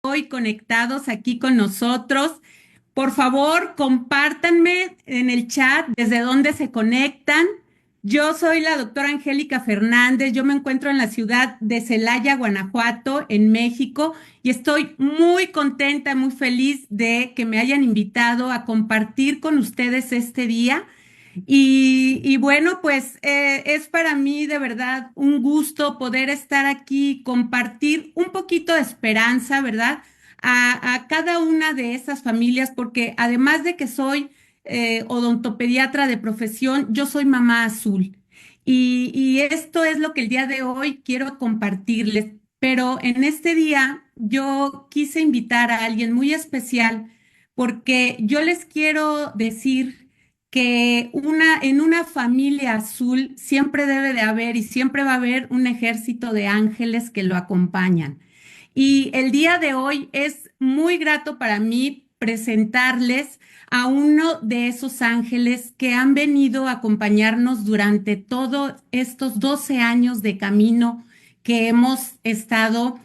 hoy conectados aquí con nosotros. Por favor, compártanme en el chat desde dónde se conectan. Yo soy la doctora Angélica Fernández. Yo me encuentro en la ciudad de Celaya, Guanajuato, en México, y estoy muy contenta, muy feliz de que me hayan invitado a compartir con ustedes este día. Y bueno, pues es para mí de verdad un gusto poder estar aquí, compartir un poquito de esperanza, ¿verdad? A cada una de esas familias, porque además de que soy odontopediatra de profesión, yo soy mamá azul. Y esto es lo que el día de hoy quiero compartirles. Pero en este día yo quise invitar a alguien muy especial porque yo les quiero decir que en una familia azul siempre debe de haber y siempre va a haber un ejército de ángeles que lo acompañan. Y el día de hoy es muy grato para mí presentarles a uno de esos ángeles que han venido a acompañarnos durante todos estos 12 años de camino que hemos estado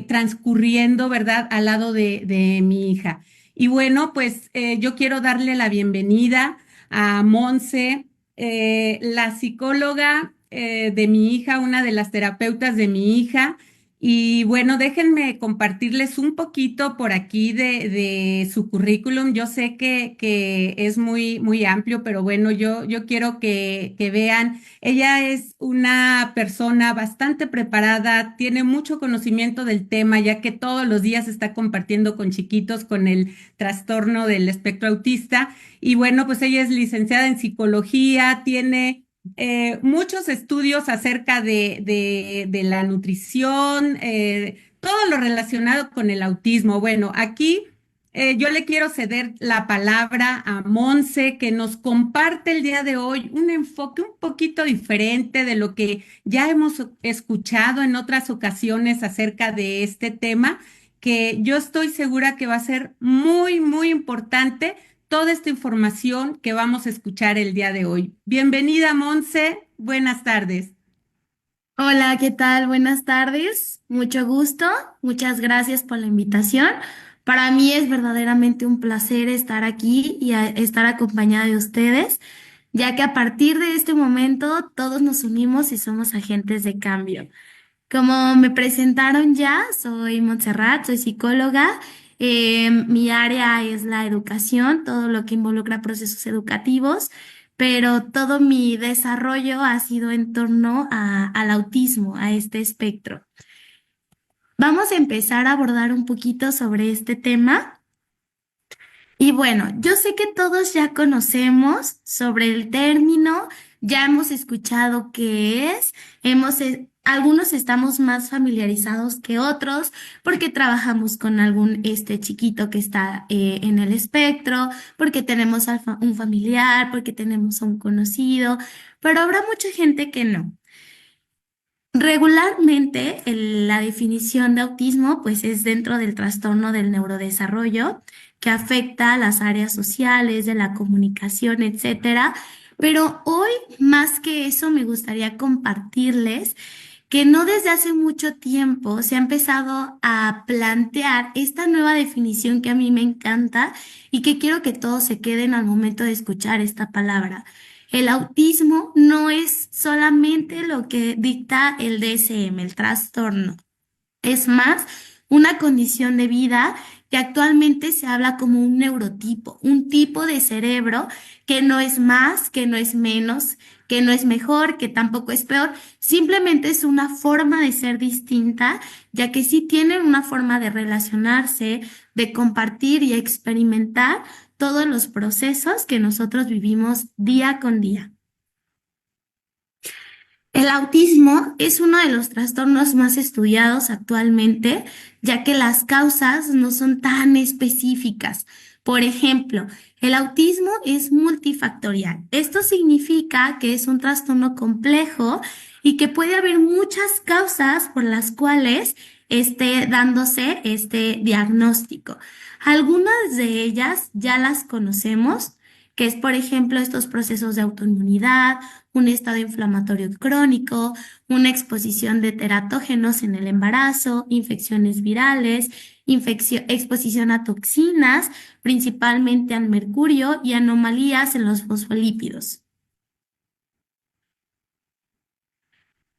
transcurriendo, ¿verdad?, al lado de mi hija. Y bueno, pues yo quiero darle la bienvenida a Monse, la psicóloga de mi hija, una de las terapeutas de mi hija. Y bueno, déjenme compartirles un poquito por aquí de su currículum. Yo sé que es muy, muy amplio, pero bueno, yo quiero que vean, ella es una persona bastante preparada, tiene mucho conocimiento del tema, ya que todos los días está compartiendo con chiquitos con el trastorno del espectro autista. Y bueno, pues ella es licenciada en psicología, tiene muchos estudios acerca de la nutrición, todo lo relacionado con el autismo. Bueno, aquí yo le quiero ceder la palabra a Monse, que nos comparte el día de hoy un enfoque un poquito diferente de lo que ya hemos escuchado en otras ocasiones acerca de este tema, que yo estoy segura que va a ser muy, muy importante toda esta información que vamos a escuchar el día de hoy. Bienvenida, Monse. Buenas tardes. Hola, ¿qué tal? Buenas tardes. Mucho gusto. Muchas gracias por la invitación. Para mí es verdaderamente un placer estar aquí y estar acompañada de ustedes, ya que a partir de este momento todos nos unimos y somos agentes de cambio. Como me presentaron ya, soy Montserrat, soy psicóloga. Mi área es la educación, todo lo que involucra procesos educativos, pero todo mi desarrollo ha sido en torno al autismo, a este espectro. Vamos a empezar a abordar un poquito sobre este tema. Y bueno, yo sé que todos ya conocemos sobre el término, ya hemos escuchado qué es, algunos estamos más familiarizados que otros porque trabajamos con algún chiquito que está en el espectro, porque tenemos un familiar, porque tenemos a un conocido, pero habrá mucha gente que no. Regularmente, la definición de autismo pues es dentro del trastorno del neurodesarrollo que afecta a las áreas sociales, de la comunicación, etcétera. Pero hoy, más que eso, me gustaría compartirles que no desde hace mucho tiempo se ha empezado a plantear esta nueva definición que a mí me encanta y que quiero que todos se queden al momento de escuchar esta palabra. El autismo no es solamente lo que dicta el DSM, el trastorno. Es más, una condición de vida que actualmente se habla como un neurotipo, un tipo de cerebro que no es más, que no es menos, que no es mejor, que tampoco es peor, simplemente es una forma de ser distinta, ya que sí tienen una forma de relacionarse, de compartir y experimentar todos los procesos que nosotros vivimos día con día. El autismo es uno de los trastornos más estudiados actualmente, ya que las causas no son tan específicas. Por ejemplo, el autismo es multifactorial. Esto significa que es un trastorno complejo y que puede haber muchas causas por las cuales esté dándose este diagnóstico. Algunas de ellas ya las conocemos, que es, por ejemplo, estos procesos de autoinmunidad, un estado inflamatorio crónico, una exposición de teratógenos en el embarazo, infecciones virales, exposición a toxinas, principalmente al mercurio y anomalías en los fosfolípidos.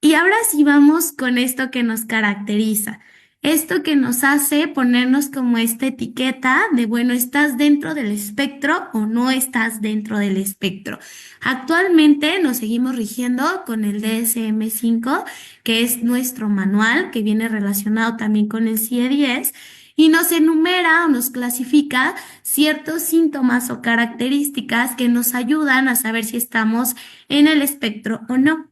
Y ahora sí vamos con esto que nos caracteriza, esto que nos hace ponernos como esta etiqueta de, bueno, ¿estás dentro del espectro o no estás dentro del espectro? Actualmente nos seguimos rigiendo con el DSM-5, que es nuestro manual, que viene relacionado también con el CIE-10, y nos enumera o nos clasifica ciertos síntomas o características que nos ayudan a saber si estamos en el espectro o no.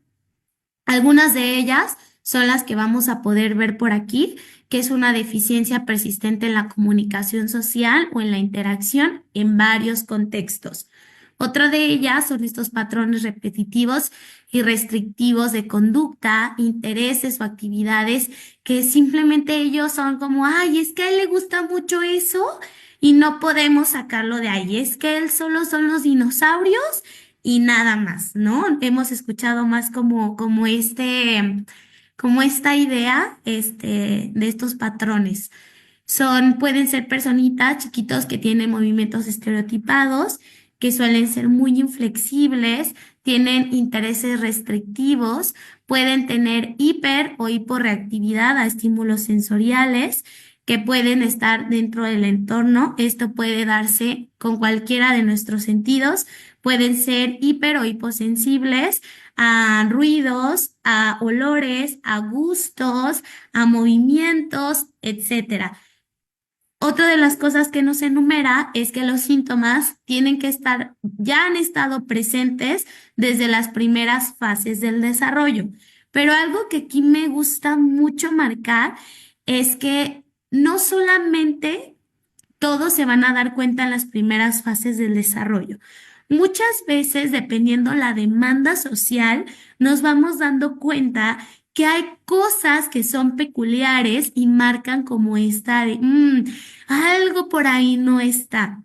Algunas de ellas son las que vamos a poder ver por aquí, que es una deficiencia persistente en la comunicación social o en la interacción en varios contextos. Otra de ellas son estos patrones repetitivos y restrictivos de conducta, intereses o actividades que simplemente ellos son como, ay, es que a él le gusta mucho eso y no podemos sacarlo de ahí. Es que él solo son los dinosaurios y nada más, ¿no? Hemos escuchado más como esta idea, de estos patrones. Pueden ser personitas chiquitos que tienen movimientos estereotipados, que suelen ser muy inflexibles, tienen intereses restrictivos, pueden tener hiper o hiporreactividad a estímulos sensoriales que pueden estar dentro del entorno. Esto puede darse con cualquiera de nuestros sentidos. Pueden ser hiper o hiposensibles a ruidos, a olores, a gustos, a movimientos, etcétera. Otra de las cosas que nos enumera es que los síntomas tienen que ya han estado presentes desde las primeras fases del desarrollo. Pero algo que aquí me gusta mucho marcar es que no solamente todos se van a dar cuenta en las primeras fases del desarrollo. Muchas veces, dependiendo la demanda social, nos vamos dando cuenta que hay cosas que son peculiares y marcan como esta de, algo por ahí no está.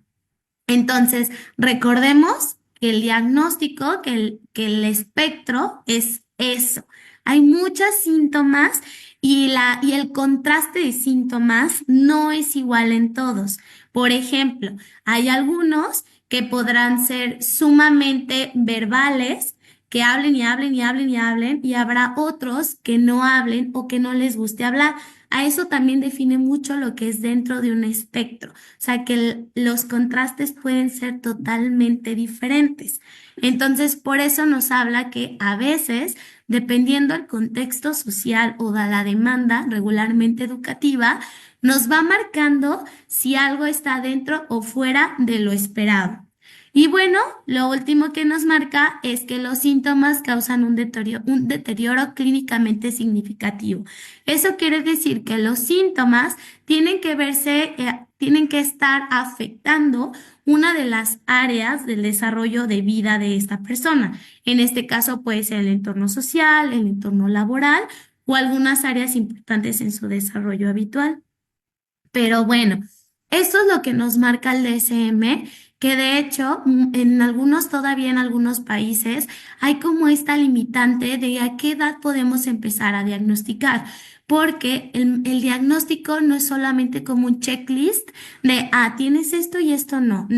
Entonces, recordemos que el diagnóstico, que el espectro es eso. Hay muchos síntomas y el contraste de síntomas no es igual en todos. Por ejemplo, hay algunos que podrán ser sumamente verbales, que hablen y hablen y hablen y hablen, y habrá otros que no hablen o que no les guste hablar. A eso también define mucho lo que es dentro de un espectro. O sea, que los contrastes pueden ser totalmente diferentes. Entonces, por eso nos habla que a veces, dependiendo del contexto social o de la demanda regularmente educativa, nos va marcando si algo está dentro o fuera de lo esperado. Y bueno, lo último que nos marca es que los síntomas causan un deterioro clínicamente significativo. Eso quiere decir que los síntomas tienen que estar afectando una de las áreas del desarrollo de vida de esta persona. En este caso puede ser el entorno social, el entorno laboral o algunas áreas importantes en su desarrollo habitual. Pero bueno, esto es lo que nos marca el DSM, que de hecho todavía en algunos países, hay como esta limitante de a qué edad podemos empezar a diagnosticar, porque el diagnóstico no es solamente como un checklist de, tienes esto y esto no,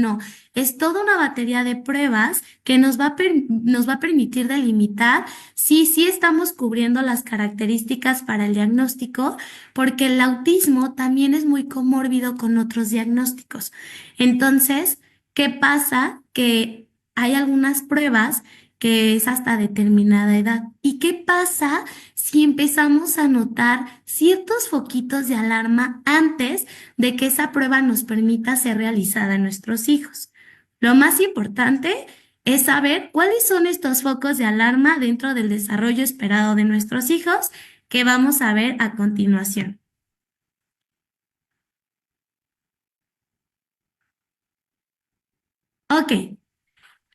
es toda una batería de pruebas que nos va a permitir delimitar si sí estamos cubriendo las características para el diagnóstico, porque el autismo también es muy comórbido con otros diagnósticos. Entonces, ¿qué pasa? Que hay algunas pruebas que es hasta determinada edad. ¿Y qué pasa si empezamos a notar ciertos foquitos de alarma antes de que esa prueba nos permita ser realizada en nuestros hijos? Lo más importante es saber cuáles son estos focos de alarma dentro del desarrollo esperado de nuestros hijos, que vamos a ver a continuación. Ok,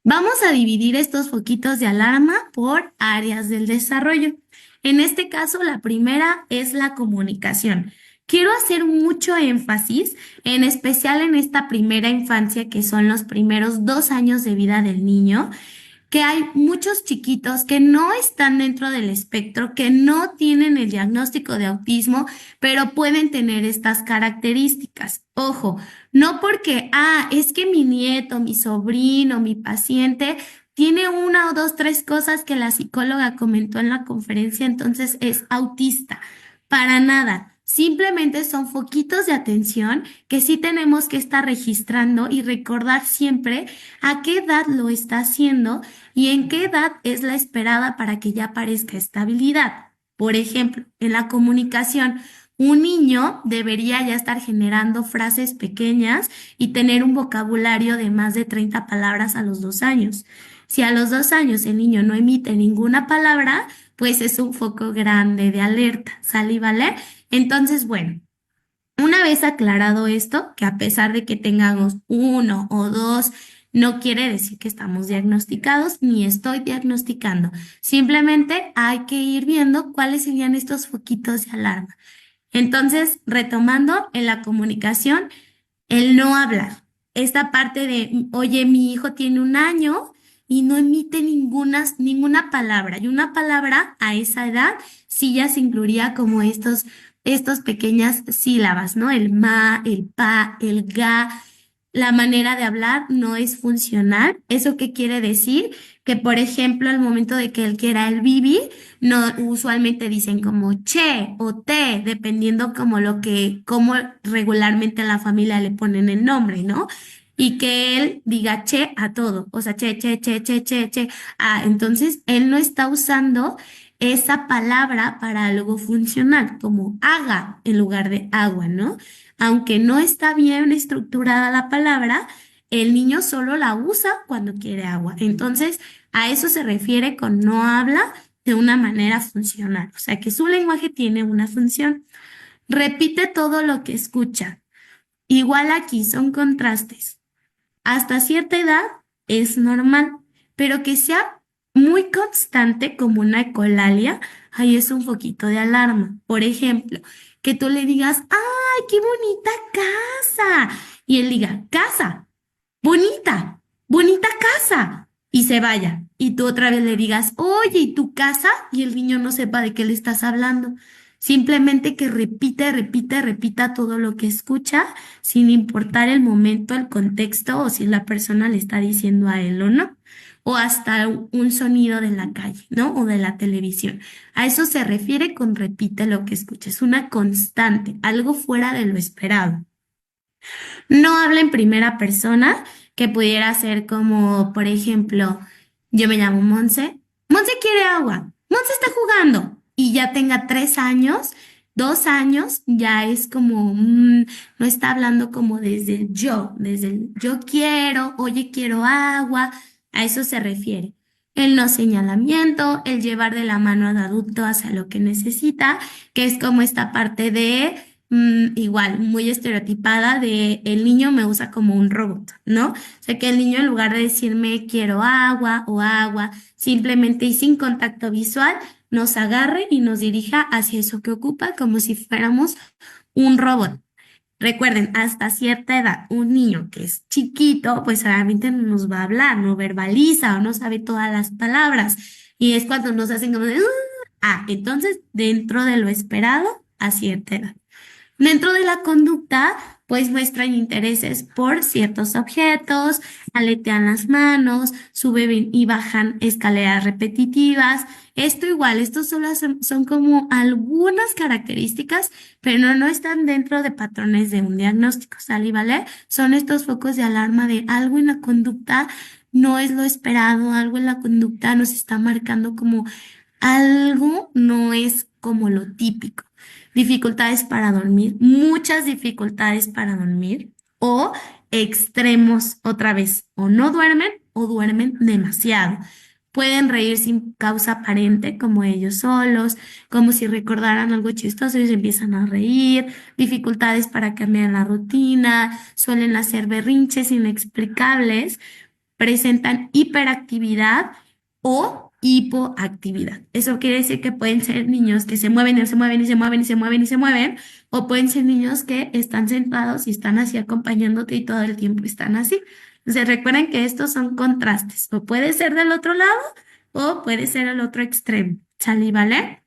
vamos a dividir estos foquitos de alarma por áreas del desarrollo. En este caso, la primera es la comunicación, quiero hacer mucho énfasis, en especial en esta primera infancia, que son los primeros 2 años de vida del niño, que hay muchos chiquitos que no están dentro del espectro, que no tienen el diagnóstico de autismo, pero pueden tener estas características. Ojo, no porque, es que mi nieto, mi sobrino, mi paciente tiene una o dos, tres cosas que la psicóloga comentó en la conferencia, entonces es autista. Para nada. Simplemente son foquitos de atención que sí tenemos que estar registrando y recordar siempre a qué edad lo está haciendo y en qué edad es la esperada para que ya parezca estabilidad. Por ejemplo, en la comunicación, un niño debería ya estar generando frases pequeñas y tener un vocabulario de más de 30 palabras a los 2 años. Si a los 2 años el niño no emite ninguna palabra, pues es un foco grande de alerta, ¿sale y vale? Entonces, bueno. Una vez aclarado esto, que a pesar de que tengamos uno o dos, no quiere decir que estamos diagnosticados ni estoy diagnosticando. Simplemente hay que ir viendo cuáles serían estos foquitos de alarma. Entonces, retomando en la comunicación, el no hablar. Esta parte de, oye, mi hijo tiene 1 año y no emite ninguna palabra. Y una palabra a esa edad sí ya se incluiría como estos pequeñas sílabas, ¿no? El ma, el pa, el ga. La manera de hablar no es funcional. ¿Eso qué quiere decir? Que, por ejemplo, al momento de que él quiera el bibi, no, usualmente dicen como che o te, dependiendo como regularmente a la familia le ponen el nombre, ¿no? Y que él diga che a todo, o sea, che, che, che, che, che, che. Entonces él no está usando esa palabra para algo funcional, como haga en lugar de agua, ¿no? Aunque no está bien estructurada la palabra, el niño solo la usa cuando quiere agua. Entonces, a eso se refiere con no habla de una manera funcional, o sea que su lenguaje tiene una función. Repite todo lo que escucha. Igual aquí son contrastes. Hasta cierta edad es normal, pero que sea muy constante como una ecolalia, ahí es un foquito de alarma. Por ejemplo, que tú le digas, ¡ay, qué bonita casa! Y él diga, casa, bonita, bonita casa. Y se vaya. Y tú otra vez le digas, oye, ¿y tu casa? Y el niño no sepa de qué le estás hablando. Simplemente que repite, repite, repita todo lo que escucha, sin importar el momento, el contexto o si la persona le está diciendo a él o no. O hasta un sonido de la calle, ¿no? O de la televisión. A eso se refiere con repite lo que escuches, una constante, algo fuera de lo esperado. No habla en primera persona, que pudiera ser como, por ejemplo, yo me llamo Monse. Monse quiere agua. Monse está jugando. Y ya tenga 3 años, 2 años, ya es como, no está hablando como desde el desde el yo quiero, oye, quiero agua. A eso se refiere. El no señalamiento, el llevar de la mano al adulto hacia lo que necesita, que es como esta parte de igual, muy estereotipada de el niño me usa como un robot, ¿no? O sea, que el niño en lugar de decirme quiero agua o agua, simplemente y sin contacto visual, nos agarre y nos dirija hacia eso que ocupa como si fuéramos un robot. Recuerden, hasta cierta edad, un niño que es chiquito, pues obviamente no nos va a hablar, no verbaliza o no sabe todas las palabras. Y es cuando nos hacen como de, entonces, dentro de lo esperado, a cierta edad. Dentro de la conducta, pues muestran intereses por ciertos objetos, aletean las manos, suben y bajan escaleras repetitivas. Esto igual, estos solo son como algunas características, pero no están dentro de patrones de un diagnóstico, ¿sale y vale? Son estos focos de alarma de algo en la conducta no es lo esperado, algo en la conducta nos está marcando como algo no es como lo típico. Dificultades para dormir, muchas dificultades para dormir o extremos otra vez, o no duermen o duermen demasiado. Pueden reír sin causa aparente, como ellos solos, como si recordaran algo chistoso y se empiezan a reír, dificultades para cambiar la rutina, suelen hacer berrinches inexplicables, presentan hiperactividad o hipoactividad. Eso quiere decir que pueden ser niños que se mueven y se mueven y se mueven y se mueven y se mueven, o pueden ser niños que están sentados y están así acompañándote y todo el tiempo están así. Entonces recuerden que estos son contrastes, o puede ser del otro lado o puede ser el otro extremo. ¿Sale y vale?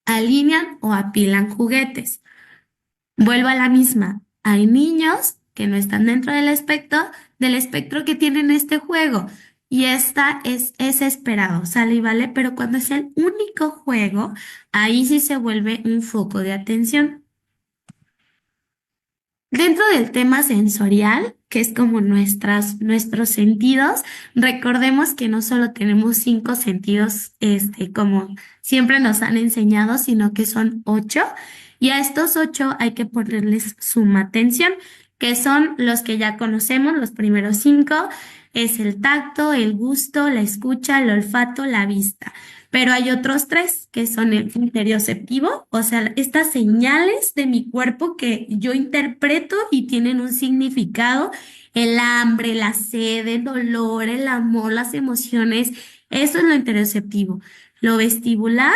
Alinean o apilan juguetes. Vuelvo a la misma. Hay niños que no están dentro del espectro que tienen este juego. Y esta es esperado, ¿sale y vale? Pero cuando es el único juego, ahí sí se vuelve un foco de atención. Dentro del tema sensorial, que es como nuestros sentidos, recordemos que no solo tenemos 5 sentidos, como siempre nos han enseñado, sino que son 8. Y a estos 8 hay que ponerles suma atención, que son los que ya conocemos, los primeros 5, es el tacto, el gusto, la escucha, el olfato, la vista. Pero hay otros 3 que son el interioceptivo, o sea, estas señales de mi cuerpo que yo interpreto y tienen un significado, el hambre, la sed, el dolor, el amor, las emociones, eso es lo interioceptivo. Lo vestibular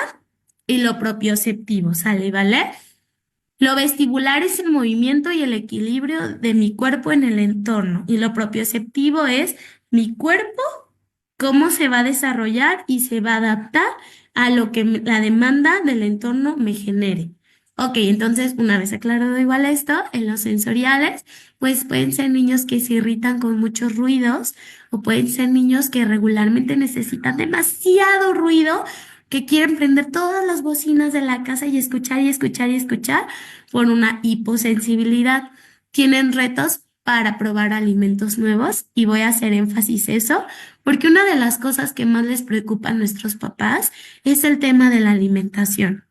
y lo propioceptivo, ¿sale, vale? Lo vestibular es el movimiento y el equilibrio de mi cuerpo en el entorno y lo propioceptivo es mi cuerpo cómo se va a desarrollar y se va a adaptar a lo que la demanda del entorno me genere. Ok, entonces una vez aclarado igual esto, en los sensoriales, pues pueden ser niños que se irritan con muchos ruidos o pueden ser niños que regularmente necesitan demasiado ruido, que quieren prender todas las bocinas de la casa y escuchar y escuchar y escuchar por una hiposensibilidad. Tienen retos para probar alimentos nuevos y voy a hacer énfasis eso porque una de las cosas que más les preocupa a nuestros papás es el tema de la alimentación.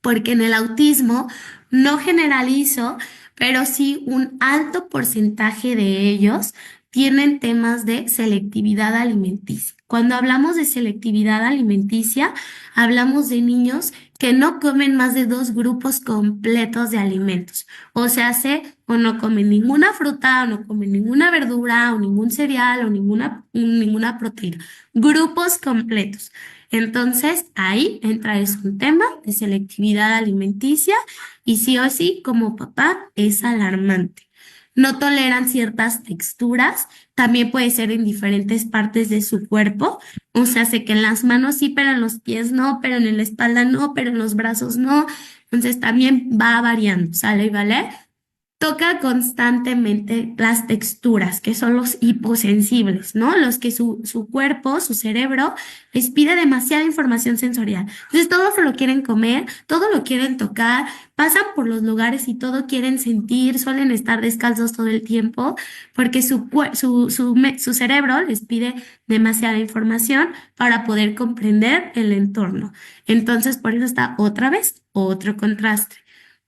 Porque en el autismo no generalizo, pero sí un alto porcentaje de ellos tienen temas de selectividad alimenticia. Cuando hablamos de selectividad alimenticia, hablamos de niños que no comen más de 2 grupos completos de alimentos. O sea, o no comen ninguna fruta, o no comen ninguna verdura, o ningún cereal, o ninguna proteína. Grupos completos. Entonces, ahí entra es un tema de selectividad alimenticia y sí o sí, como papá, es alarmante. No toleran ciertas texturas, también puede ser en diferentes partes de su cuerpo, o sea, sé que en las manos sí, pero en los pies no, pero en la espalda no, pero en los brazos no, entonces también va variando, ¿sale y vale? Toca constantemente las texturas, que son los hiposensibles, ¿no? Los que su cuerpo, su cerebro, les pide demasiada información sensorial. Entonces, todo se lo quieren comer, todo lo quieren tocar, pasan por los lugares y todo quieren sentir, suelen estar descalzos todo el tiempo, porque su cerebro les pide demasiada información para poder comprender el entorno. Entonces, por eso está otra vez otro contraste.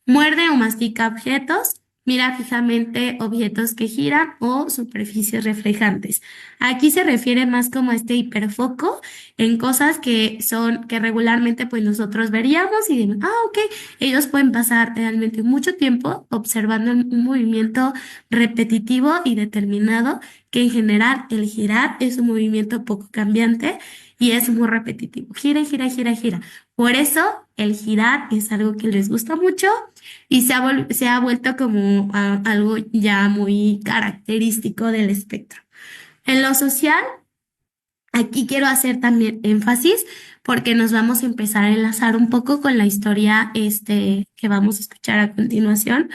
Muerde o mastica objetos, mira fijamente objetos que giran o superficies reflejantes. Aquí se refiere más como a este hiperfoco en cosas que regularmente pues nosotros veríamos y de, ok, ellos pueden pasar realmente mucho tiempo observando un movimiento repetitivo y determinado, que en general el girar es un movimiento poco cambiante y es muy repetitivo. Gira, gira, gira, gira. Por eso el girar es algo que les gusta mucho y se ha vuelto como algo ya muy característico del espectro. En lo social, aquí quiero hacer también énfasis porque nos vamos a empezar a enlazar un poco con la historia que vamos a escuchar a continuación.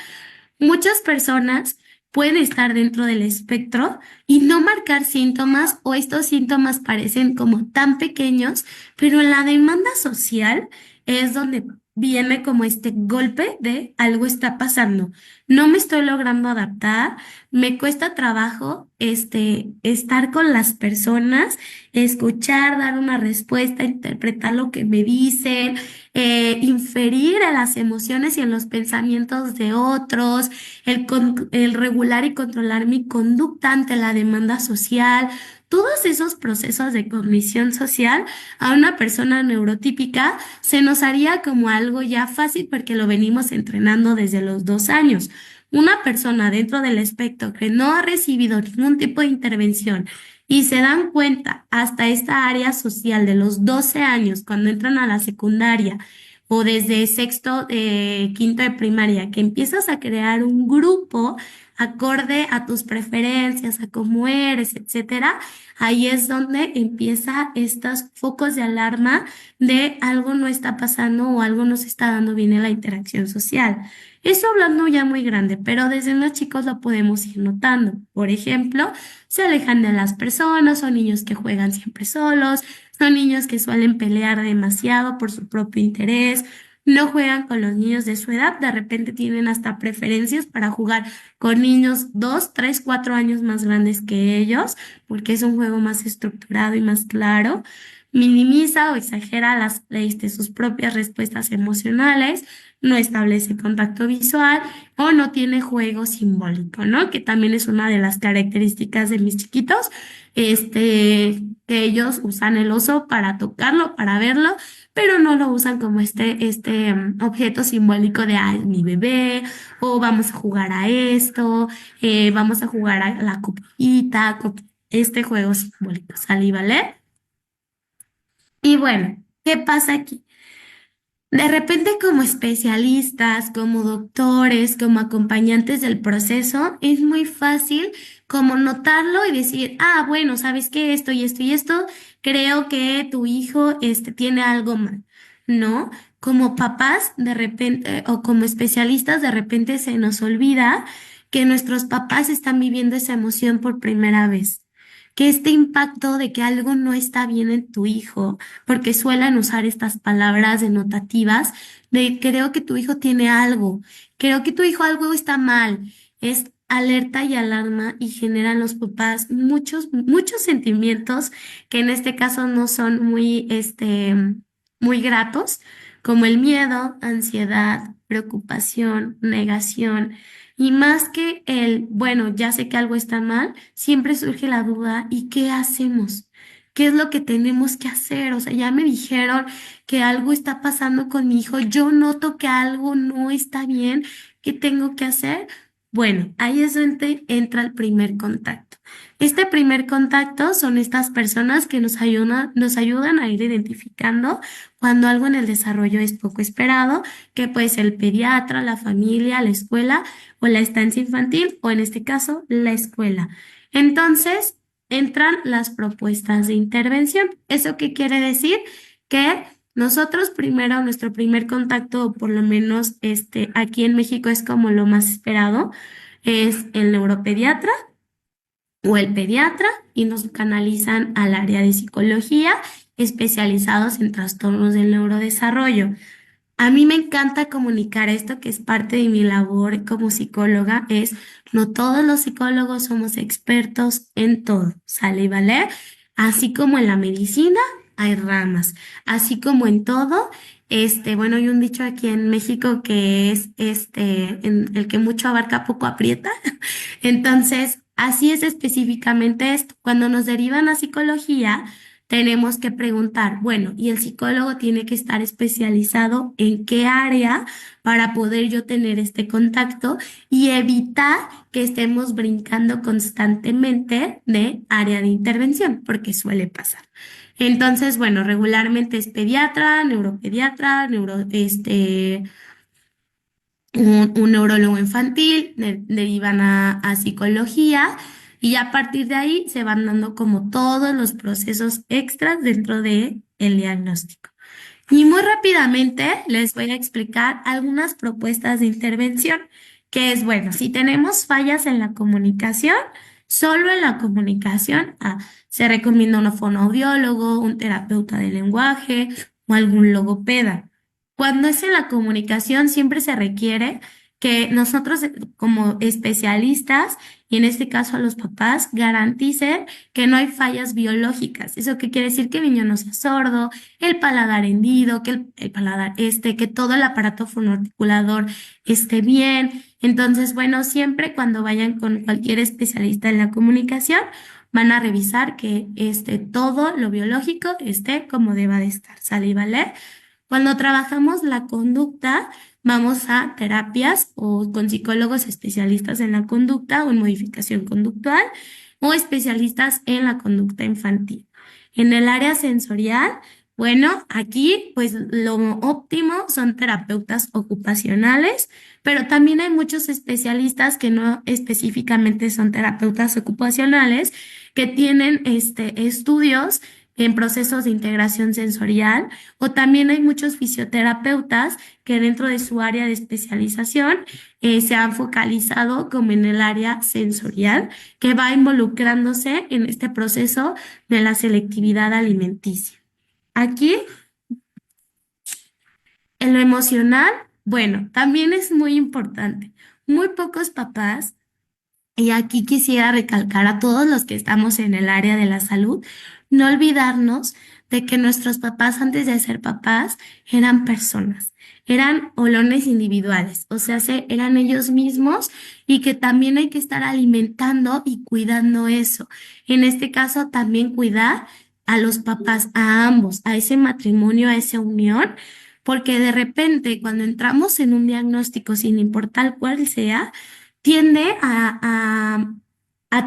Muchas personas pueden estar dentro del espectro y no marcar síntomas o estos síntomas parecen como tan pequeños, pero en la demanda social es donde viene como este golpe de algo está pasando. No me estoy logrando adaptar, me cuesta trabajo estar con las personas, escuchar, dar una respuesta, interpretar lo que me dicen, inferir a las emociones y en los pensamientos de otros, el regular y controlar mi conducta ante la demanda social. Todos esos procesos de cognición social a una persona neurotípica se nos haría como algo ya fácil porque lo venimos entrenando desde los 2 años. Una persona dentro del espectro que no ha recibido ningún tipo de intervención y se dan cuenta hasta esta área social de los 12 años, cuando entran a la secundaria o desde sexto, quinto de primaria, que empiezas a crear un grupo acorde a tus preferencias, a cómo eres, etcétera, ahí es donde empieza estos focos de alarma de algo no está pasando o algo no se está dando bien en la interacción social. Eso hablando ya muy grande, pero desde los chicos lo podemos ir notando. Por ejemplo, se alejan de las personas, son niños que juegan siempre solos, son niños que suelen pelear demasiado por su propio interés, no juegan con los niños de su edad, de repente tienen hasta preferencias para jugar con niños 2, 3, 4 años más grandes que ellos, porque es un juego más estructurado y más claro. Minimiza o exagera sus propias respuestas emocionales, no establece contacto visual o no tiene juego simbólico, ¿no? Que también es una de las características de mis chiquitos, que ellos usan el oso para tocarlo, para verlo, pero no lo usan como objeto simbólico de, ay, mi bebé, o vamos a jugar a esto, vamos a jugar a la copita, este juego simbólico, ¿sale, vale? Y bueno, ¿qué pasa aquí? De repente, como especialistas, como doctores, como acompañantes del proceso, es muy fácil como notarlo y decir, ah, bueno, ¿sabes qué? Esto y esto y esto, creo que tu hijo tiene algo mal, ¿no? Como papás, de repente, o como especialistas, de repente se nos olvida que nuestros papás están viviendo esa emoción por primera vez. Que este impacto de que algo no está bien en tu hijo porque suelen usar estas palabras denotativas de creo que tu hijo tiene algo, creo que tu hijo algo está mal. Es alerta y alarma y generan los papás muchos sentimientos que en este caso no son muy gratos, como el miedo, ansiedad, preocupación, negación. Y más que bueno, ya sé que algo está mal, siempre surge la duda, ¿y qué hacemos? ¿Qué es lo que tenemos que hacer? O sea, ya me dijeron que algo está pasando con mi hijo, yo noto que algo no está bien, ¿qué tengo que hacer? Bueno, ahí es donde entra el primer contacto. Este primer contacto son estas personas que nos ayudan a ir identificando cuando algo en el desarrollo es poco esperado, que puede ser el pediatra, la familia, la escuela o la estancia infantil o en este caso la escuela. Entonces, entran las propuestas de intervención. ¿Eso qué quiere decir? Que nosotros primero, nuestro primer contacto, o por lo menos aquí en México es como lo más esperado, es el neuropediatra o el pediatra y nos canalizan al área de psicología especializados en trastornos del neurodesarrollo. A mí me encanta comunicar esto, que es parte de mi labor como psicóloga, es no todos los psicólogos somos expertos en todo, ¿sale y vale? Así como en la medicina hay ramas, así como en todo, bueno, hay un dicho aquí en México que es en el que mucho abarca, poco aprieta. Entonces, así es específicamente esto. Cuando nos derivan a psicología, tenemos que preguntar, bueno, y el psicólogo tiene que estar especializado en qué área para poder yo tener este contacto y evitar que estemos brincando constantemente de área de intervención, porque suele pasar. Entonces, bueno, regularmente es pediatra, neuropediatra, un neurólogo infantil, derivan a psicología y a partir de ahí se van dando como todos los procesos extras dentro de el diagnóstico. Y muy rápidamente les voy a explicar algunas propuestas de intervención, que es, bueno, si tenemos fallas en la comunicación, solo en la comunicación, se recomienda un fonoaudiólogo, un terapeuta de lenguaje o algún logopeda. Cuando es en la comunicación, siempre se requiere que nosotros como especialistas, y en este caso a los papás, garanticen que no hay fallas biológicas. ¿Eso qué quiere decir? Que el niño no sea sordo, el paladar hendido, que el paladar que todo el aparato fonoarticulador esté bien. Entonces, bueno, siempre cuando vayan con cualquier especialista en la comunicación, van a revisar que todo lo biológico esté como deba de estar. ¿Sale y vale? Cuando trabajamos la conducta, vamos a terapias o con psicólogos especialistas en la conducta o en modificación conductual o especialistas en la conducta infantil. En el área sensorial, bueno, aquí pues lo óptimo son terapeutas ocupacionales, pero también hay muchos especialistas que no específicamente son terapeutas ocupacionales, que tienen estudios en procesos de integración sensorial, o también hay muchos fisioterapeutas que dentro de su área de especialización se han focalizado como en el área sensorial, que va involucrándose en este proceso de la selectividad alimenticia. Aquí, en lo emocional, bueno, también es muy importante. Muy pocos papás, y aquí quisiera recalcar a todos los que estamos en el área de la salud, no olvidarnos de que nuestros papás antes de ser papás eran personas, eran olones individuales, o sea, eran ellos mismos y que también hay que estar alimentando y cuidando eso. En este caso, también cuidar a los papás, a ambos, a ese matrimonio, a esa unión, porque de repente cuando entramos en un diagnóstico, sin importar cuál sea, tiende a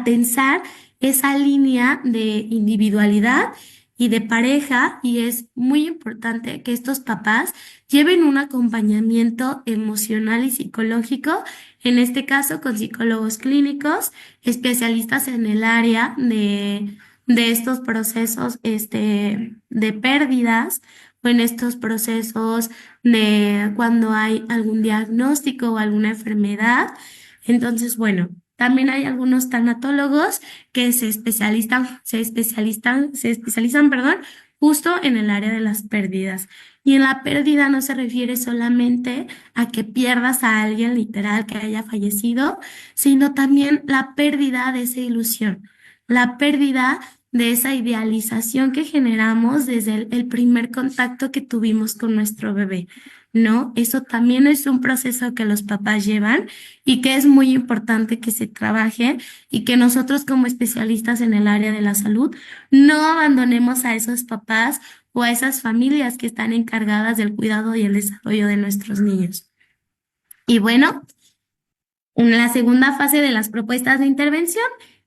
tensar esa línea de individualidad y de pareja, y es muy importante que estos papás lleven un acompañamiento emocional y psicológico, en este caso con psicólogos clínicos, especialistas en el área de estos procesos de pérdidas o en estos procesos de cuando hay algún diagnóstico o alguna enfermedad. Entonces, bueno, también hay algunos tanatólogos que se especializan, perdón, justo en el área de las pérdidas. Y en la pérdida no se refiere solamente a que pierdas a alguien literal que haya fallecido, sino también la pérdida de esa ilusión, la pérdida de esa idealización que generamos desde el primer contacto que tuvimos con nuestro bebé, ¿no? Eso también es un proceso que los papás llevan y que es muy importante que se trabaje, y que nosotros como especialistas en el área de la salud no abandonemos a esos papás o a esas familias que están encargadas del cuidado y el desarrollo de nuestros niños. Y bueno, en la segunda fase de las propuestas de intervención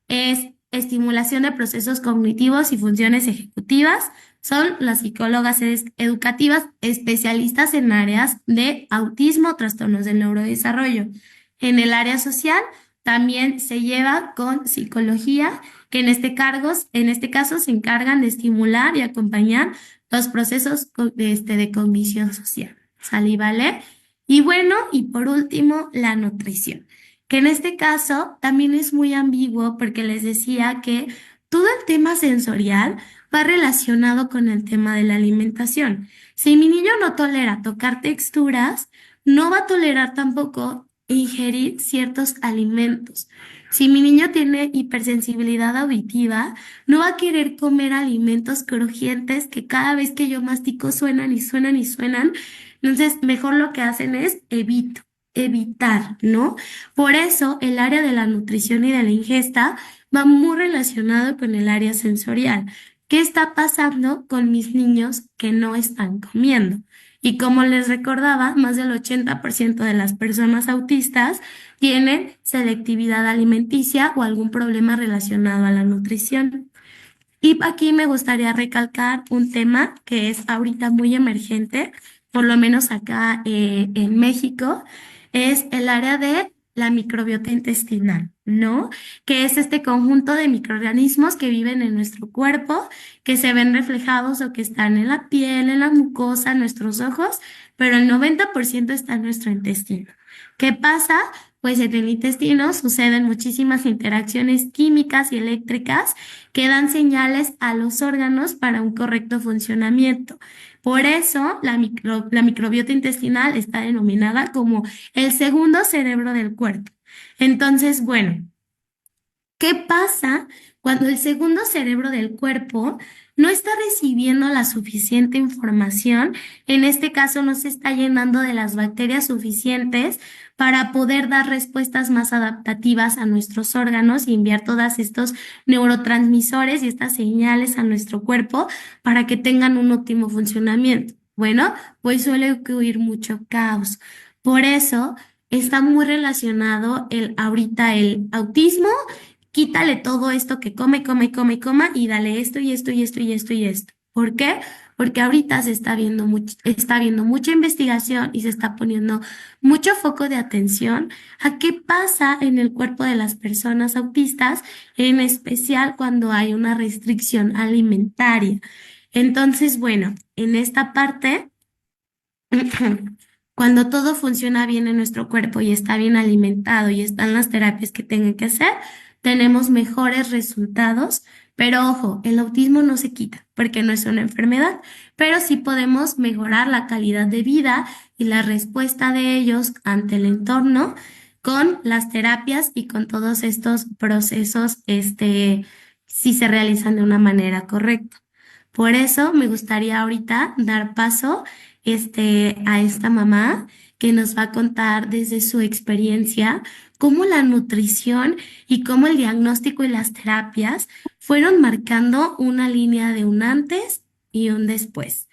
es estimulación de procesos cognitivos y funciones ejecutivas. Son las psicólogas educativas especialistas en áreas de autismo, trastornos del neurodesarrollo. En el área social también se lleva con psicología, que en este caso se encargan de estimular y acompañar los procesos de cognición social. ¿Sale y vale? Y bueno, y por último, la nutrición, que en este caso también es muy ambiguo, porque les decía que todo el tema sensorial va relacionado con el tema de la alimentación. Si mi niño no tolera tocar texturas, no va a tolerar tampoco ingerir ciertos alimentos. Si mi niño tiene hipersensibilidad auditiva, no va a querer comer alimentos crujientes que cada vez que yo mastico suenan y suenan y suenan. Entonces, mejor lo que hacen es evitar, ¿no? Por eso el área de la nutrición y de la ingesta va muy relacionado con el área sensorial. ¿Qué está pasando con mis niños que no están comiendo? Y como les recordaba, más del 80% de las personas autistas tienen selectividad alimenticia o algún problema relacionado a la nutrición. Y aquí me gustaría recalcar un tema que es ahorita muy emergente, por lo menos acá en México, es el área de la microbiota intestinal, ¿no? Que es este conjunto de microorganismos que viven en nuestro cuerpo, que se ven reflejados o que están en la piel, en la mucosa, en nuestros ojos, pero el 90% está en nuestro intestino. ¿Qué pasa? Pues en el intestino suceden muchísimas interacciones químicas y eléctricas que dan señales a los órganos para un correcto funcionamiento. Por eso la microbiota intestinal está denominada como el segundo cerebro del cuerpo. Entonces, bueno, ¿qué pasa cuando el segundo cerebro del cuerpo no está recibiendo la suficiente información? En este caso, no se está llenando de las bacterias suficientes para poder dar respuestas más adaptativas a nuestros órganos y enviar todos estos neurotransmisores y estas señales a nuestro cuerpo para que tengan un óptimo funcionamiento. Bueno, pues suele ocurrir mucho caos. Por eso está muy relacionado el ahorita el autismo. Quítale todo esto que come, come, come, coma y dale esto y esto y esto y esto y esto. ¿Por qué? Porque ahorita se está viendo mucha investigación y se está poniendo mucho foco de atención a qué pasa en el cuerpo de las personas autistas, en especial cuando hay una restricción alimentaria. Entonces, bueno, en esta parte cuando todo funciona bien en nuestro cuerpo y está bien alimentado y están las terapias que tengan que hacer, tenemos mejores resultados. Pero ojo, el autismo no se quita porque no es una enfermedad, pero sí podemos mejorar la calidad de vida y la respuesta de ellos ante el entorno con las terapias y con todos estos procesos, si se realizan de una manera correcta. Por eso me gustaría ahorita dar paso a esta mamá que nos va a contar desde su experiencia cómo la nutrición y cómo el diagnóstico y las terapias fueron marcando una línea de un antes y un después.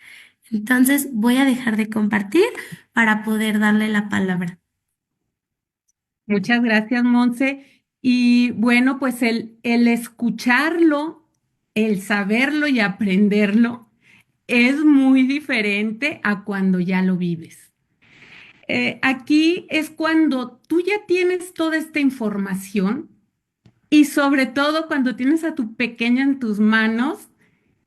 Entonces voy a dejar de compartir para poder darle la palabra. Muchas gracias, Monse. Y bueno, pues el escucharlo, el saberlo y aprenderlo es muy diferente a cuando ya lo vives. Aquí es cuando tú ya tienes toda esta información y sobre todo cuando tienes a tu pequeña en tus manos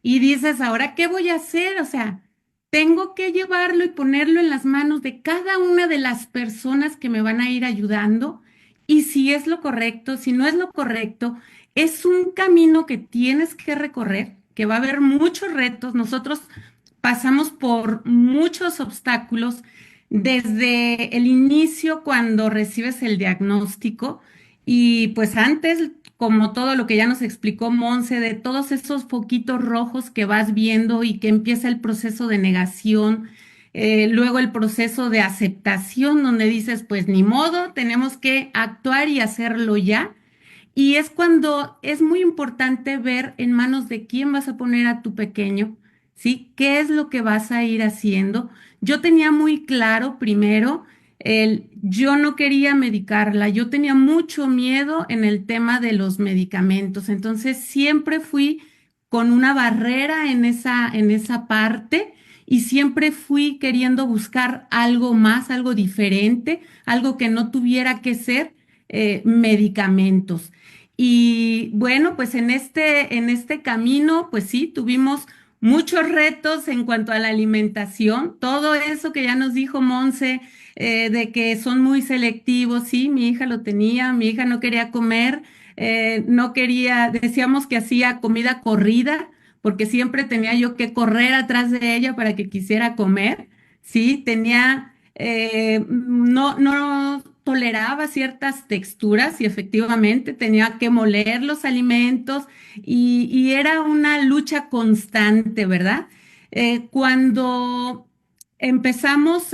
y dices, ¿ahora qué voy a hacer? O sea, tengo que llevarlo y ponerlo en las manos de cada una de las personas que me van a ir ayudando. Y si es lo correcto, si no es lo correcto, es un camino que tienes que recorrer, que va a haber muchos retos. Nosotros pasamos por muchos obstáculos desde el inicio cuando recibes el diagnóstico y pues antes, como todo lo que ya nos explicó Monse, de todos esos foquitos rojos que vas viendo y que empieza el proceso de negación, luego el proceso de aceptación donde dices, pues ni modo, tenemos que actuar y hacerlo ya. Y es cuando es muy importante ver en manos de quién vas a poner a tu pequeño, ¿sí? ¿Qué es lo que vas a ir haciendo? Yo tenía muy claro primero yo no quería medicarla, yo tenía mucho miedo en el tema de los medicamentos, entonces siempre fui con una barrera en esa parte y siempre fui queriendo buscar algo más, algo diferente, algo que no tuviera que ser medicamentos. Y bueno, pues en este camino, pues sí, tuvimos muchos retos en cuanto a la alimentación, todo eso que ya nos dijo Monse, de que son muy selectivos, sí, mi hija lo tenía, mi hija no quería comer, no quería, decíamos que hacía comida corrida, porque siempre tenía yo que correr atrás de ella para que quisiera comer, sí, tenía no toleraba ciertas texturas y efectivamente tenía que moler los alimentos y era una lucha constante, ¿verdad? Cuando empezamos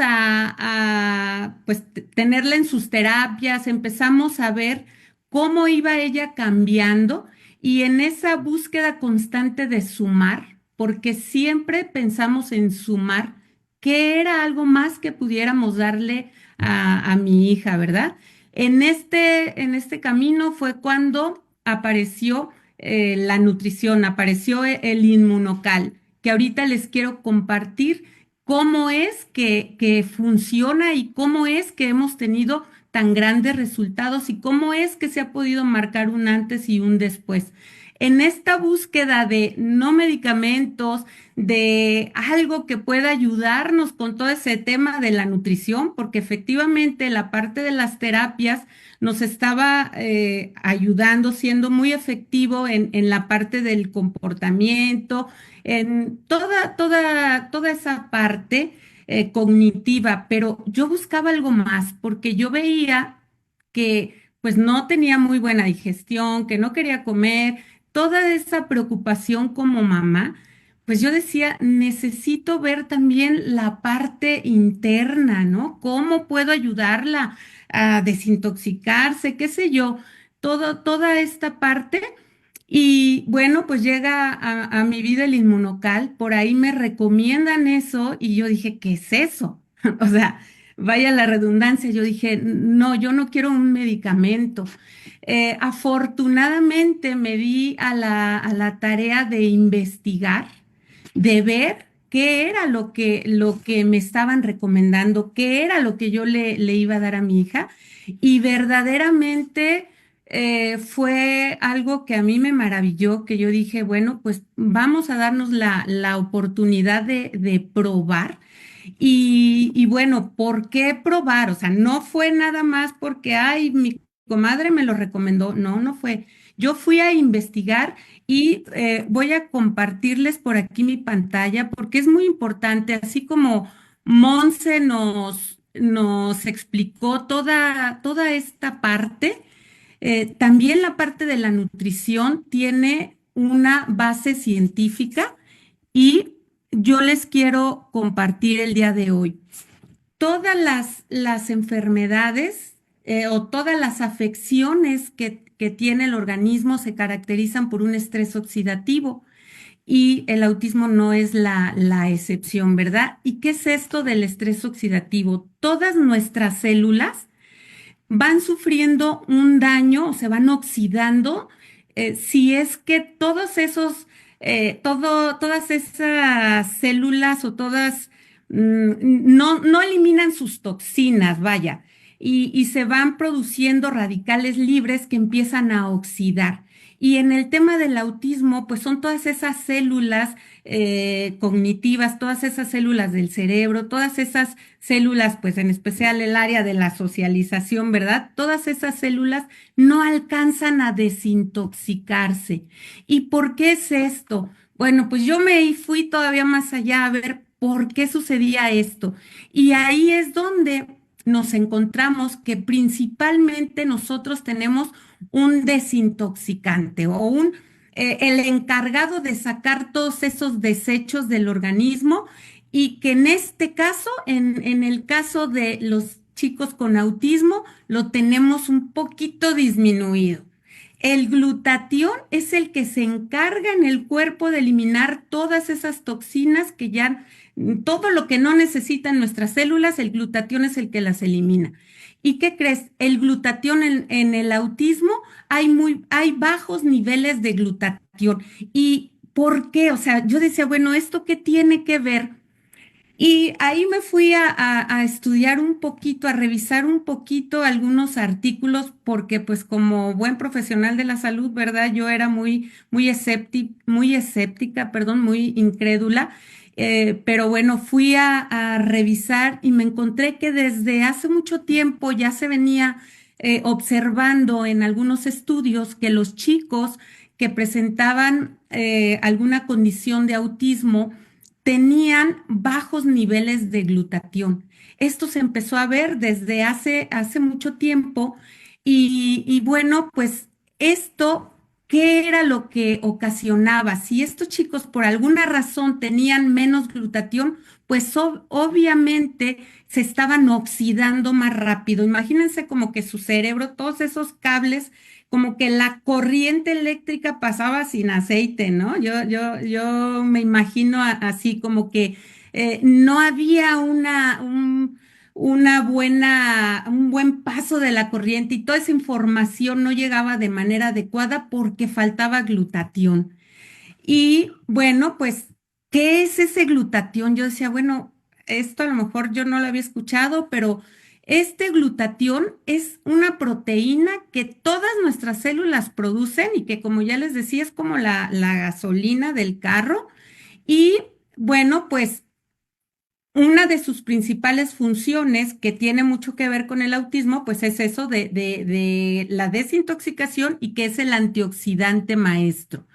pues, tenerla en sus terapias, empezamos a ver cómo iba ella cambiando y en esa búsqueda constante de sumar, porque siempre pensamos en sumar que era algo más que pudiéramos darle a mi hija, ¿verdad? En este camino fue cuando apareció la nutrición, apareció el inmunocal, que ahorita les quiero compartir cómo es que funciona y cómo es que hemos tenido tan grandes resultados y cómo es que se ha podido marcar un antes y un después. En esta búsqueda de no medicamentos, de algo que pueda ayudarnos con todo ese tema de la nutrición, porque efectivamente la parte de las terapias nos estaba ayudando, siendo muy efectivo en la parte del comportamiento, en toda esa parte cognitiva, pero yo buscaba algo más, porque yo veía que pues no tenía muy buena digestión, que no quería comer, toda esa preocupación como mamá pues yo decía, necesito ver también la parte interna, ¿no? ¿Cómo puedo ayudarla a desintoxicarse? ¿Qué sé yo? Toda esta parte. Y bueno, pues llega a mi vida el inmunocal, por ahí me recomiendan eso y yo dije, ¿qué es eso? O sea, vaya la redundancia, yo dije, no, yo no quiero un medicamento. Afortunadamente me di a a la tarea de investigar, de ver qué era lo que me estaban recomendando, qué era lo que yo le iba a dar a mi hija. Y verdaderamente fue algo que a mí me maravilló, que yo dije, bueno, pues vamos a darnos la oportunidad de probar. Y bueno, ¿por qué probar? O sea, no fue nada más porque, ay, mi comadre me lo recomendó. No, no fue. Yo fui a investigar y voy a compartirles por aquí mi pantalla porque es muy importante, así como Monse nos explicó toda esta parte. También la parte de la nutrición tiene una base científica y yo les quiero compartir el día de hoy. Todas las enfermedades o todas las afecciones que tiene el organismo se caracterizan por un estrés oxidativo y el autismo no es la excepción, ¿verdad? ¿Y qué es esto del estrés oxidativo? Todas nuestras células van sufriendo un daño o se van oxidando si es que todas esas células o todas no eliminan sus toxinas, vaya, y se van produciendo radicales libres que empiezan a oxidar. Y en el tema del autismo, pues son todas esas células cognitivas, todas esas células del cerebro, todas esas células, pues en especial el área de la socialización, ¿verdad? Todas esas células no alcanzan a desintoxicarse. ¿Y por qué es esto? Bueno, pues yo me fui todavía más allá a ver por qué sucedía esto. Y ahí es donde nos encontramos que principalmente nosotros tenemos un desintoxicante o el encargado de sacar todos esos desechos del organismo y que en este caso, en el caso de los chicos con autismo, lo tenemos un poquito disminuido. El glutatión es el que se encarga en el cuerpo de eliminar todas esas toxinas que ya, todo lo que no necesitan nuestras células, el glutatión es el que las elimina. ¿Y qué crees? El glutatión en el autismo hay bajos niveles de glutatión. ¿Y por qué? O sea, yo decía, bueno, ¿esto qué tiene que ver? Y ahí me fui a estudiar un poquito, a revisar un poquito algunos artículos, porque pues como buen profesional de la salud, ¿verdad? Yo era muy escéptica, perdón, muy incrédula. Pero bueno, fui a revisar y me encontré que desde hace mucho tiempo ya se venía observando en algunos estudios que los chicos que presentaban alguna condición de autismo, tenían bajos niveles de glutatión. Esto se empezó a ver desde hace mucho tiempo y bueno, pues esto, ¿qué era lo que ocasionaba? Si estos chicos por alguna razón tenían menos glutatión, pues obviamente se estaban oxidando más rápido. Imagínense como que su cerebro, todos esos cables como que la corriente eléctrica pasaba sin aceite, ¿no? Yo me imagino así como que no había un buen paso de la corriente y toda esa información no llegaba de manera adecuada porque faltaba glutatión. Y bueno, pues, ¿qué es ese glutatión? Yo decía, bueno, esto a lo mejor yo no lo había escuchado, pero este glutatión es una proteína que todas nuestras células producen y que, como ya les decía, es como la gasolina del carro. Y bueno, pues una de sus principales funciones que tiene mucho que ver con el autismo, pues es eso de la desintoxicación y que es el antioxidante maestro.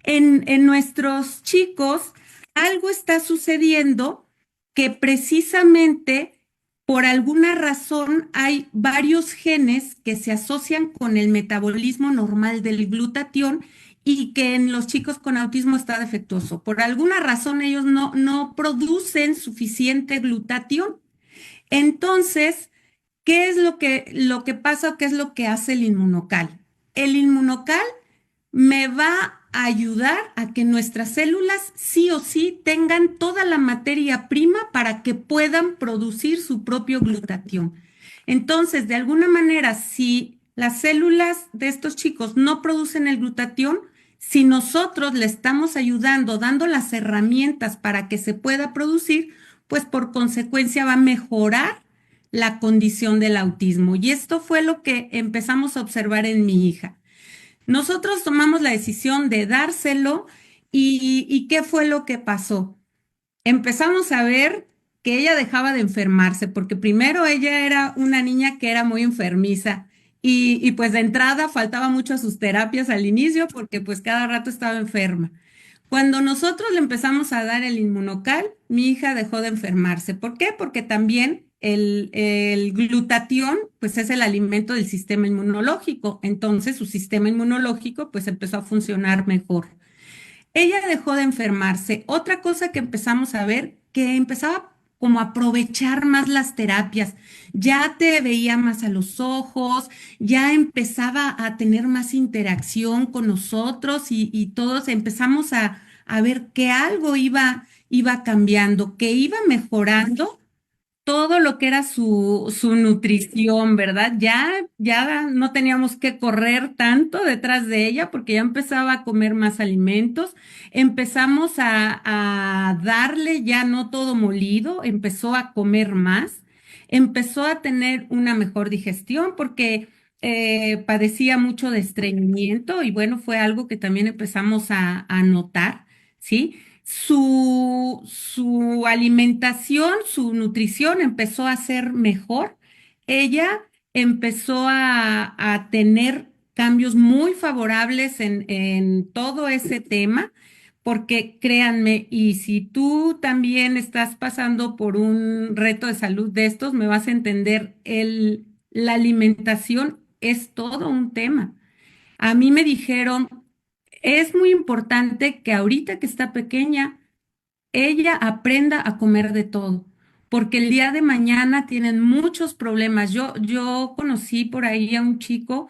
En nuestros chicos algo está sucediendo que precisamente por alguna razón hay varios genes que se asocian con el metabolismo normal del glutatión y que en los chicos con autismo está defectuoso. Por alguna razón ellos no producen suficiente glutatión. Entonces, ¿qué es lo que pasa? ¿Qué es lo que hace el inmunocal? El inmunocal me va a ayudar a que nuestras células sí o sí tengan toda la materia prima para que puedan producir su propio glutatión. Entonces, de alguna manera, si las células de estos chicos no producen el glutatión, si nosotros le estamos ayudando, dando las herramientas para que se pueda producir, pues por consecuencia va a mejorar la condición del autismo. Y esto fue lo que empezamos a observar en mi hija. Nosotros tomamos la decisión de dárselo y ¿qué fue lo que pasó? Empezamos a ver que ella dejaba de enfermarse, porque primero ella era una niña que era muy enfermiza y pues de entrada faltaba mucho a sus terapias al inicio porque pues cada rato estaba enferma. Cuando nosotros le empezamos a dar el inmunocal, mi hija dejó de enfermarse. ¿Por qué? Porque también el glutatión, pues es el alimento del sistema inmunológico. Entonces su sistema inmunológico, pues empezó a funcionar mejor. Ella dejó de enfermarse. Otra cosa que empezamos a ver, que empezaba como a aprovechar más las terapias. Ya te veía más a los ojos, ya empezaba a tener más interacción con nosotros y todos empezamos a ver que algo iba cambiando, que iba mejorando todo lo que era su nutrición, ¿verdad? Ya no teníamos que correr tanto detrás de ella porque ya empezaba a comer más alimentos. Empezamos a darle ya no todo molido, empezó a comer más, empezó a tener una mejor digestión porque padecía mucho de estreñimiento y bueno, fue algo que también empezamos a notar, ¿sí? Su alimentación, su nutrición empezó a ser mejor. Ella empezó a tener cambios muy favorables en todo ese tema, porque créanme, y si tú también estás pasando por un reto de salud de estos, me vas a entender, la alimentación es todo un tema. A mí me dijeron, es muy importante que ahorita que está pequeña, ella aprenda a comer de todo, porque el día de mañana tienen muchos problemas. Yo conocí por ahí a un chico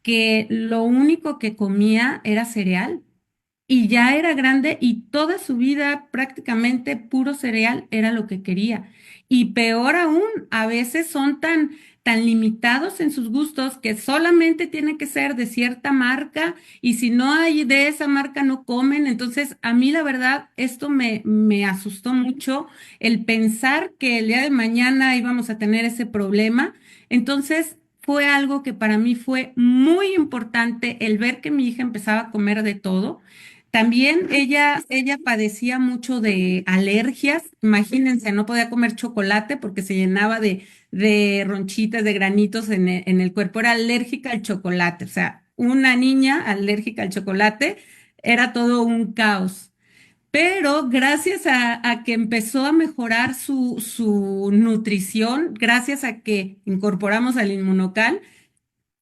que lo único que comía era cereal y ya era grande y toda su vida prácticamente puro cereal era lo que quería. Y peor aún, a veces son tan limitados en sus gustos que solamente tiene que ser de cierta marca y si no hay de esa marca no comen. Entonces, a mí la verdad, esto me asustó mucho el pensar que el día de mañana íbamos a tener ese problema. Entonces, fue algo que para mí fue muy importante el ver que mi hija empezaba a comer de todo. También ella padecía mucho de alergias. Imagínense, no podía comer chocolate porque se llenaba de ronchitas, de granitos en el cuerpo. Era alérgica al chocolate. O sea, una niña alérgica al chocolate era todo un caos. Pero gracias a que empezó a mejorar su nutrición, gracias a que incorporamos al inmunocal,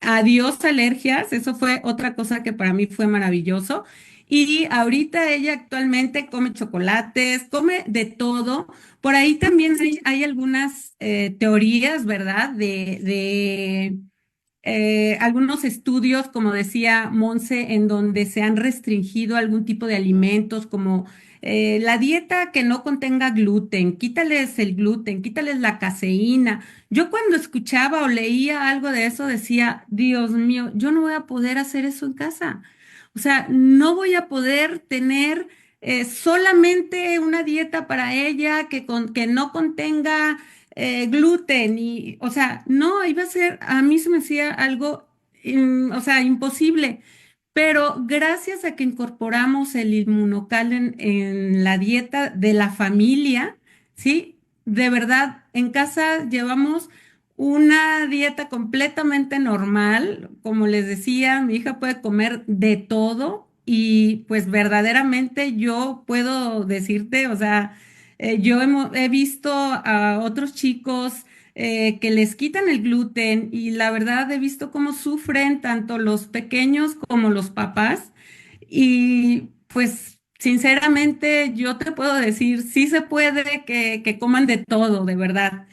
adiós alergias, eso fue otra cosa que para mí fue maravilloso. Y ahorita ella actualmente come chocolates, come de todo. Por ahí también hay algunas teorías, ¿verdad? De algunos estudios, como decía Monse, en donde se han restringido algún tipo de alimentos, como la dieta que no contenga gluten, quítales el gluten, quítales la caseína. Yo cuando escuchaba o leía algo de eso decía, Dios mío, yo no voy a poder hacer eso en casa. O sea, no voy a poder tener solamente una dieta para ella que no contenga gluten y, o sea, no, iba a ser, a mí se me hacía algo, o sea, imposible. Pero gracias a que incorporamos el inmunocal en la dieta de la familia, ¿sí? De verdad, en casa llevamos una dieta completamente normal. Como les decía, mi hija puede comer de todo y pues verdaderamente yo puedo decirte, o sea, he visto a otros chicos que les quitan el gluten y la verdad he visto cómo sufren tanto los pequeños como los papás y pues sinceramente yo te puedo decir, sí se puede que coman de todo, de verdad.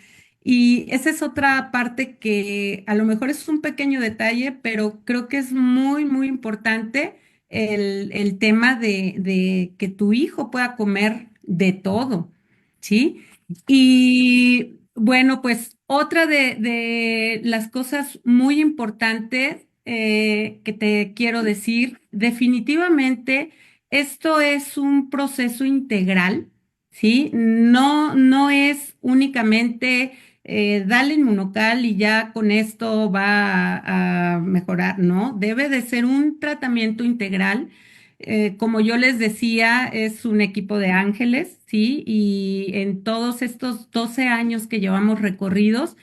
Y esa es otra parte que a lo mejor es un pequeño detalle, pero creo que es muy, muy importante el tema de que tu hijo pueda comer de todo, ¿sí? Y bueno, pues otra de las cosas muy importantes que te quiero decir, definitivamente esto es un proceso integral, ¿sí? No es únicamente dale inmunocal y ya con esto va a mejorar, ¿no? Debe de ser un tratamiento integral. Como yo les decía, es un equipo de ángeles, ¿sí? Y en todos estos 12 años que llevamos recorridos,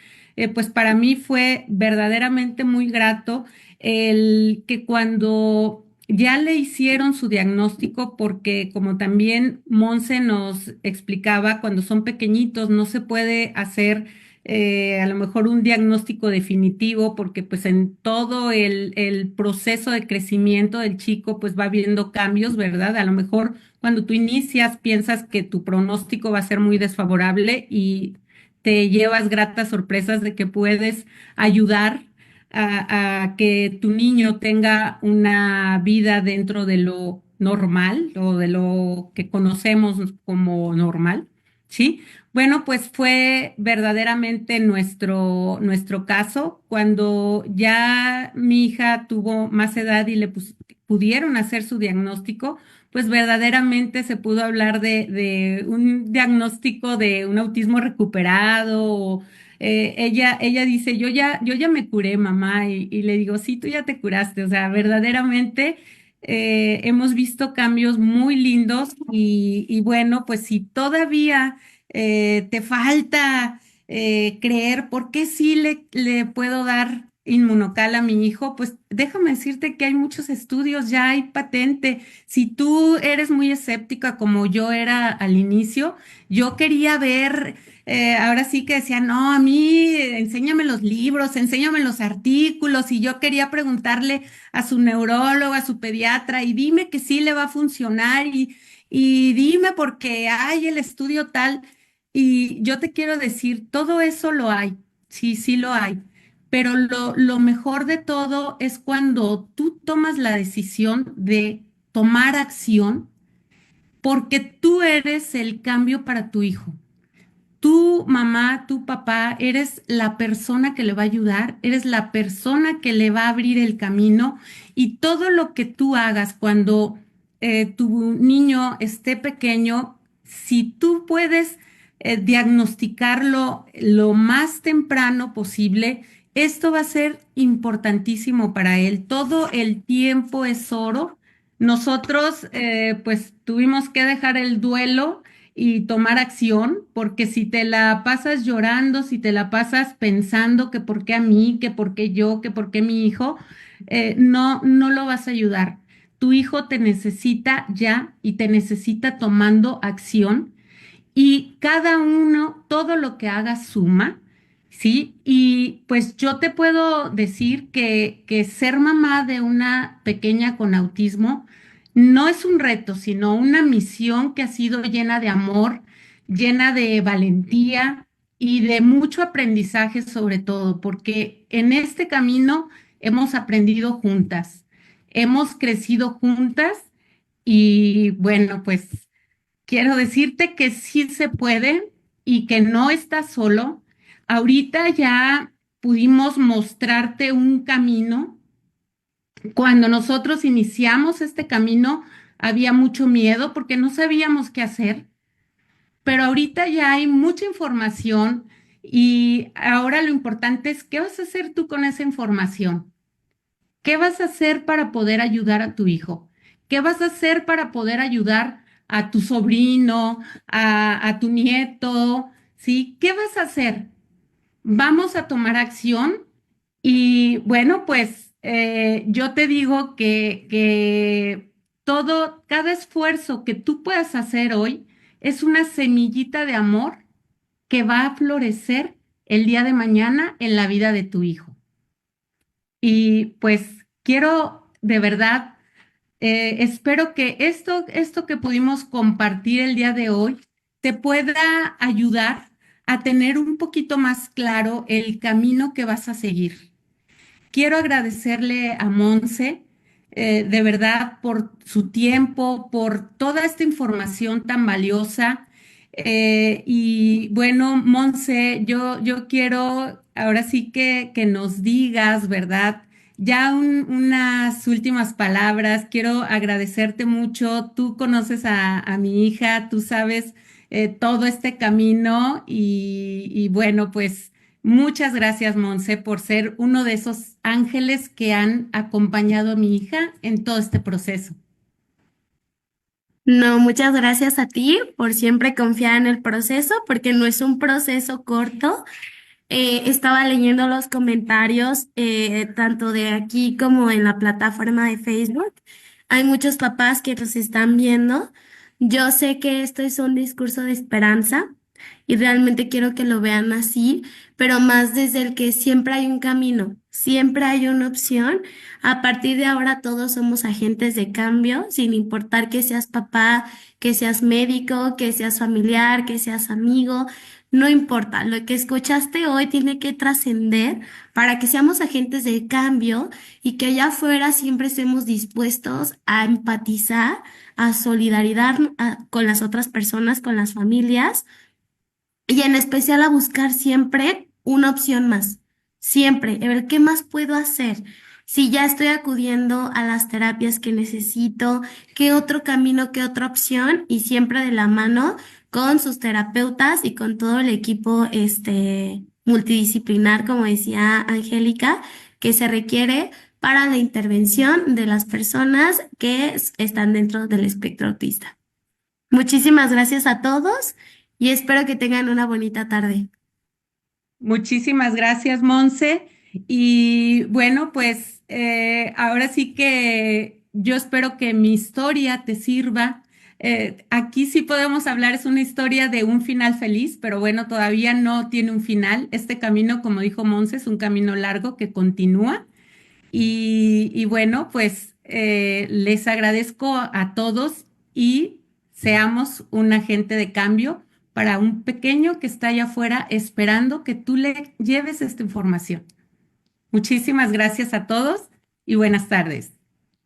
pues para mí fue verdaderamente muy grato el que cuando ya le hicieron su diagnóstico, porque como también Monse nos explicaba, cuando son pequeñitos no se puede hacer a lo mejor un diagnóstico definitivo, porque pues en todo el proceso de crecimiento del chico pues va habiendo cambios, ¿verdad? A lo mejor cuando tú inicias piensas que tu pronóstico va a ser muy desfavorable y te llevas gratas sorpresas de que puedes ayudar a que tu niño tenga una vida dentro de lo normal o de lo que conocemos como normal, ¿sí? Bueno, pues fue verdaderamente nuestro caso. Cuando ya mi hija tuvo más edad y pudieron hacer su diagnóstico, pues verdaderamente se pudo hablar de un diagnóstico de un autismo recuperado. Ella dice, yo ya me curé, mamá, y le digo, sí, tú ya te curaste. O sea, verdaderamente hemos visto cambios muy lindos y bueno, pues si todavía te falta creer por qué sí le puedo dar inmunocal a mi hijo, pues déjame decirte que hay muchos estudios, ya hay patente. Si tú eres muy escéptica como yo era al inicio, yo quería ver, ahora sí que decía, no, a mí enséñame los libros, enséñame los artículos, y yo quería preguntarle a su neurólogo, a su pediatra, y dime que sí le va a funcionar y dime porque hay el estudio tal. Y yo te quiero decir, todo eso lo hay, sí, sí lo hay, pero lo mejor de todo es cuando tú tomas la decisión de tomar acción porque tú eres el cambio para tu hijo. Tu mamá, tu papá, eres la persona que le va a ayudar, eres la persona que le va a abrir el camino, y todo lo que tú hagas cuando tu niño esté pequeño, si tú puedes diagnosticarlo lo más temprano posible, esto va a ser importantísimo para él. Todo el tiempo es oro. Nosotros pues tuvimos que dejar el duelo y tomar acción, porque si te la pasas llorando, si te la pasas pensando que por qué a mí, que por qué yo, que por qué mi hijo, no lo vas a ayudar. Tu hijo te necesita ya y te necesita tomando acción, y cada uno, todo lo que haga suma, ¿sí? Y pues yo te puedo decir que ser mamá de una pequeña con autismo no es un reto, sino una misión que ha sido llena de amor, llena de valentía y de mucho aprendizaje sobre todo, porque en este camino hemos aprendido juntas, hemos crecido juntas y bueno, pues quiero decirte que sí se puede y que no estás solo. Ahorita ya pudimos mostrarte un camino. Cuando nosotros iniciamos este camino, había mucho miedo porque no sabíamos qué hacer, pero ahorita ya hay mucha información y ahora lo importante es qué vas a hacer tú con esa información. ¿Qué vas a hacer para poder ayudar a tu hijo? ¿Qué vas a hacer para poder ayudar a tu sobrino, a tu nieto? ¿Sí? ¿Qué vas a hacer? Vamos a tomar acción y bueno, pues yo te digo que todo, cada esfuerzo que tú puedas hacer hoy es una semillita de amor que va a florecer el día de mañana en la vida de tu hijo. Y pues quiero de verdad, espero que esto que pudimos compartir el día de hoy te pueda ayudar a tener un poquito más claro el camino que vas a seguir. Quiero agradecerle a Monse. de verdad por su tiempo, por toda esta información tan valiosa. Y bueno, Monse, yo quiero ahora sí que nos digas, ¿verdad? Ya unas últimas palabras. Quiero agradecerte mucho. Tú conoces a mi hija, tú sabes todo este camino y bueno, pues muchas gracias, Monse, por ser uno de esos ángeles que han acompañado a mi hija en todo este proceso. No, muchas gracias a ti por siempre confiar en el proceso, porque no es un proceso corto. Estaba leyendo los comentarios, tanto de aquí como en la plataforma de Facebook. Hay muchos papás que nos están viendo. Yo sé que esto es un discurso de esperanza y realmente quiero que lo vean así, pero más desde el que siempre hay un camino, siempre hay una opción. A partir de ahora todos somos agentes de cambio, sin importar que seas papá, que seas médico, que seas familiar, que seas amigo. No importa, lo que escuchaste hoy tiene que trascender para que seamos agentes de cambio y que allá afuera siempre estemos dispuestos a empatizar, a solidaridad con las otras personas, con las familias y en especial a buscar siempre una opción más. Siempre, a ver qué más puedo hacer. Si ya estoy acudiendo a las terapias que necesito, qué otro camino, qué otra opción y siempre de la mano con sus terapeutas y con todo el equipo multidisciplinar, como decía Angélica, que se requiere para la intervención de las personas que están dentro del espectro autista. Muchísimas gracias a todos y espero que tengan una bonita tarde. Muchísimas gracias, Monse. Y bueno, pues ahora sí que yo espero que mi historia te sirva. Aquí sí podemos hablar, es una historia de un final feliz, pero bueno, todavía no tiene un final. Este camino, como dijo Monse, es un camino largo que continúa. Y bueno, pues les agradezco a todos y seamos un agente de cambio para un pequeño que está allá afuera esperando que tú le lleves esta información. Muchísimas gracias a todos y buenas tardes.